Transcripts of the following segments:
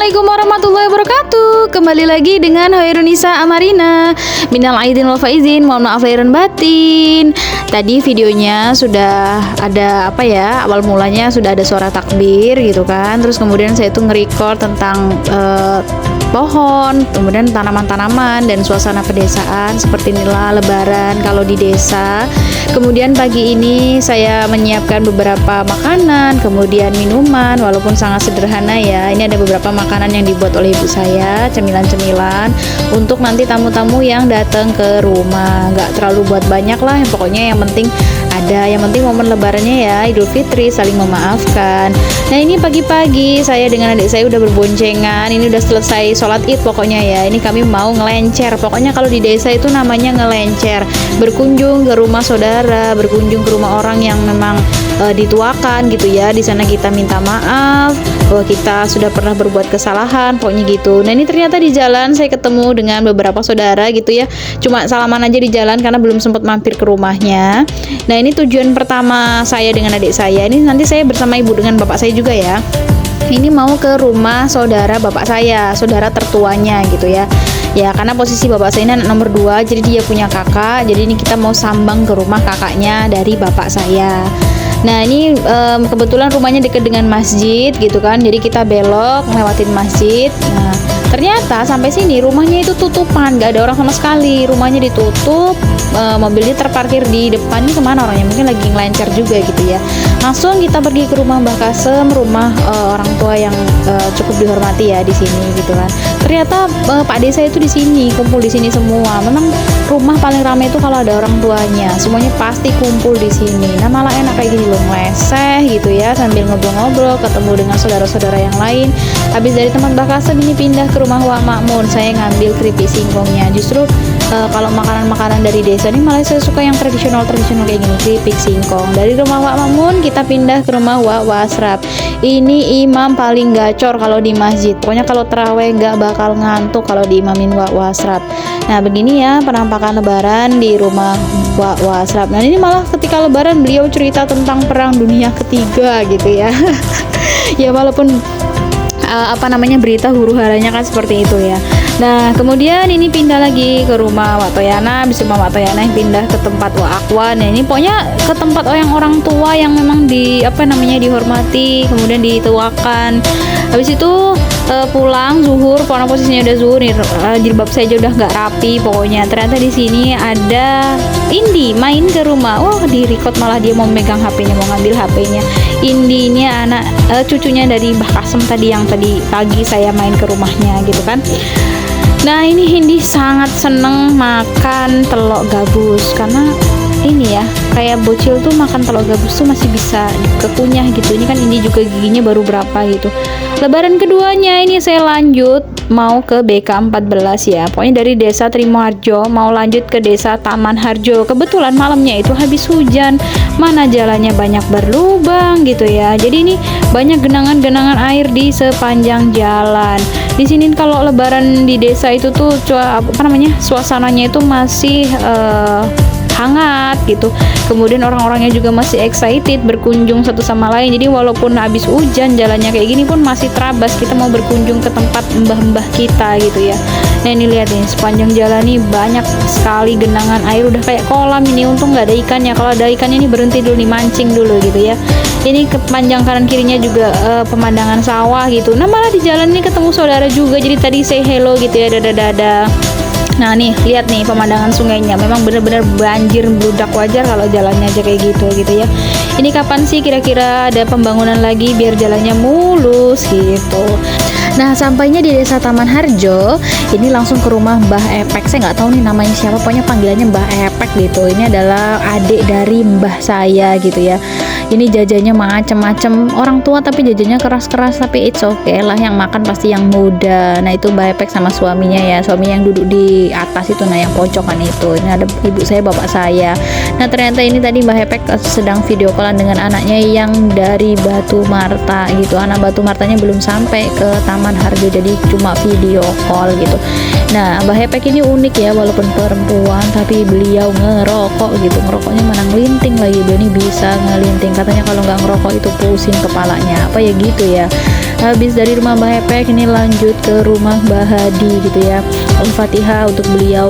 Assalamualaikum warahmatullahi wabarakatuh. Kembali lagi dengan Hoirunisa Amarina. Minal aidin wal faizin, mohon maaf lahir dan batin. Tadi videonya sudah ada awal mulanya sudah ada suara takbir gitu kan. Terus kemudian saya itu nge-record tentang pohon, kemudian tanaman-tanaman dan suasana pedesaan seperti inilah lebaran kalau di desa. Kemudian pagi ini saya menyiapkan beberapa makanan, kemudian minuman, walaupun sangat sederhana ya. Ini ada beberapa makanan yang dibuat oleh ibu saya, cemilan-cemilan untuk nanti tamu-tamu yang datang ke rumah. Nggak terlalu buat banyak lah, yang pokoknya yang penting ada, yang penting momen lebarannya ya, Idul Fitri, saling memaafkan. Nah ini pagi-pagi saya dengan adik saya udah berboncengan, ini udah selesai sholat id pokoknya ya. Ini kami mau ngelencer, pokoknya kalau di desa itu namanya ngelencer, berkunjung ke rumah saudara, berkunjung ke rumah orang yang memang dituakan gitu ya. Di sana kita minta maaf bahwa kita sudah pernah berbuat kesalahan, pokoknya gitu. Nah ini ternyata di jalan saya ketemu dengan beberapa saudara gitu ya, cuma salaman aja di jalan karena belum sempat mampir ke rumahnya. Nah ini tujuan pertama saya dengan adik saya, ini nanti saya bersama ibu dengan bapak saya juga ya. Ini mau ke rumah saudara bapak saya, saudara tertuanya gitu ya. Ya karena posisi bapak saya ini anak nomor 2, jadi dia punya kakak. Jadi ini kita mau sambang ke rumah kakaknya dari bapak saya. Nah ini kebetulan rumahnya dekat dengan masjid gitu kan, jadi kita belok ngelewatin masjid. Nah ternyata sampai sini rumahnya itu tutupan, gak ada orang sama sekali, rumahnya ditutup, mobilnya terparkir di depan. Ini kemana orangnya, mungkin lagi ngelancar juga gitu ya. Langsung kita pergi ke rumah Mbah Kasem, rumah orang tua yang cukup dihormati ya di sini gitu kan. Ternyata Pak Desa itu di sini, kumpul di sini semua. Memang rumah paling ramai itu kalau ada orang tuanya, semuanya pasti kumpul di sini. Nah malah enak kayak gini loh, ngeleseh gitu ya, sambil ngobrol-ngobrol, ketemu dengan saudara-saudara yang lain. Habis dari tempat Mbah Kasem ini pindah ke rumah Wak Makmun, saya ngambil keripik singkongnya. Justru kalau makanan-makanan dari desa ini malah saya suka yang tradisional kayak gini, keripik singkong. Dari rumah Wak Makmun kita pindah ke rumah Wak Wasrap. Ini imam paling gacor kalau di masjid, pokoknya kalau terawih nggak bakal ngantuk kalau diimamin Wak Wasrap. Nah begini ya penampakan lebaran di rumah Wak Wasrap. Nah ini malah ketika lebaran beliau cerita tentang perang dunia ketiga gitu ya. Ya walaupun berita huru-haranya kan seperti itu ya. Nah kemudian ini pindah lagi ke rumah Wak Toyana, habis rumah Wak Toyana yang pindah ke tempat Wak Akwan. Nah ini pokoknya ke tempat orang tua yang memang dihormati, kemudian dituakan. Habis itu pulang zuhur, karena posisinya udah zuhur nih, jilbab saya aja udah nggak rapi pokoknya. Ternyata di sini ada Indi main ke rumah. Wah di record malah dia mau megang HP-nya, mau ngambil HP-nya. Indi ini anak cucunya dari Mbah Kasem tadi, yang tadi pagi saya main ke rumahnya gitu kan. Nah ini Indi sangat seneng makan telur gabus, karena ini ya kayak bocil tuh makan telur gabus tuh masih bisa kekunyah gitu. Ini kan Indi juga giginya baru berapa gitu. Lebaran keduanya ini saya lanjut mau ke BK14 ya, pokoknya dari desa Trimoharjo mau lanjut ke desa Taman Harjo. Kebetulan malamnya itu habis hujan, mana jalannya banyak berlubang gitu ya, jadi ini banyak genangan-genangan air di sepanjang jalan. Di sini kalau lebaran di desa itu tuh suasananya itu masih hangat gitu. Kemudian orang-orangnya juga masih excited berkunjung satu sama lain. Jadi walaupun habis hujan jalannya kayak gini pun masih terabas kita mau berkunjung ke tempat mbah-mbah kita gitu ya. Nah ini lihat nih sepanjang jalan nih banyak sekali genangan air, udah kayak kolam ini. Untung nggak ada ikannya, kalau ada ikannya ini berhenti dulu nih, mancing dulu gitu ya. Ini ke panjang kanan kirinya juga pemandangan sawah gitu. Nah malah di jalan ini ketemu saudara juga, jadi tadi say hello gitu ya, dadah. Nah nih lihat nih pemandangan sungainya, memang benar-benar banjir bludak, wajar kalau jalannya aja kayak gitu ya. Ini kapan sih kira-kira ada pembangunan lagi biar jalannya mulus gitu. Nah sampainya di desa Taman Harjo, ini langsung ke rumah Mbah Epek. Saya nggak tahu nih namanya siapa, pokoknya panggilannya Mbah Epek gitu. Ini adalah adik dari mbah saya gitu ya. Ini jajannya macem-macem, orang tua tapi jajannya keras-keras, tapi it's okay lah, yang makan pasti yang muda. Nah itu Mbah Epek sama suaminya ya, suaminya yang duduk di atas itu, nah yang pojokan itu. Ini ada ibu saya, bapak saya. Nah ternyata ini tadi Mbah Epek sedang video callan dengan anaknya yang dari Batu Marta gitu. Anak Batu Martanya belum sampai ke Taman potongan harga, jadi cuma video call gitu. Nah, Mbah Hepek ini unik ya, walaupun perempuan tapi beliau ngerokok gitu. Ngerokoknya mana ngelinting lagi, beliau ini bisa ngelinting. Katanya kalau nggak ngerokok itu pusing kepalanya, apa ya gitu ya. Habis dari rumah Mbah Hepek ini lanjut ke rumah Mbah Hadi gitu ya. Al-Fatihah untuk beliau.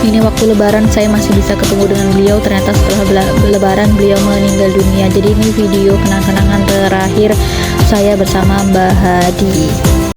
Ini waktu lebaran saya masih bisa ketemu dengan beliau, ternyata setelah lebaran beliau meninggal dunia. Jadi ini video kenang-kenangan terakhir saya bersama Mbah Hadi.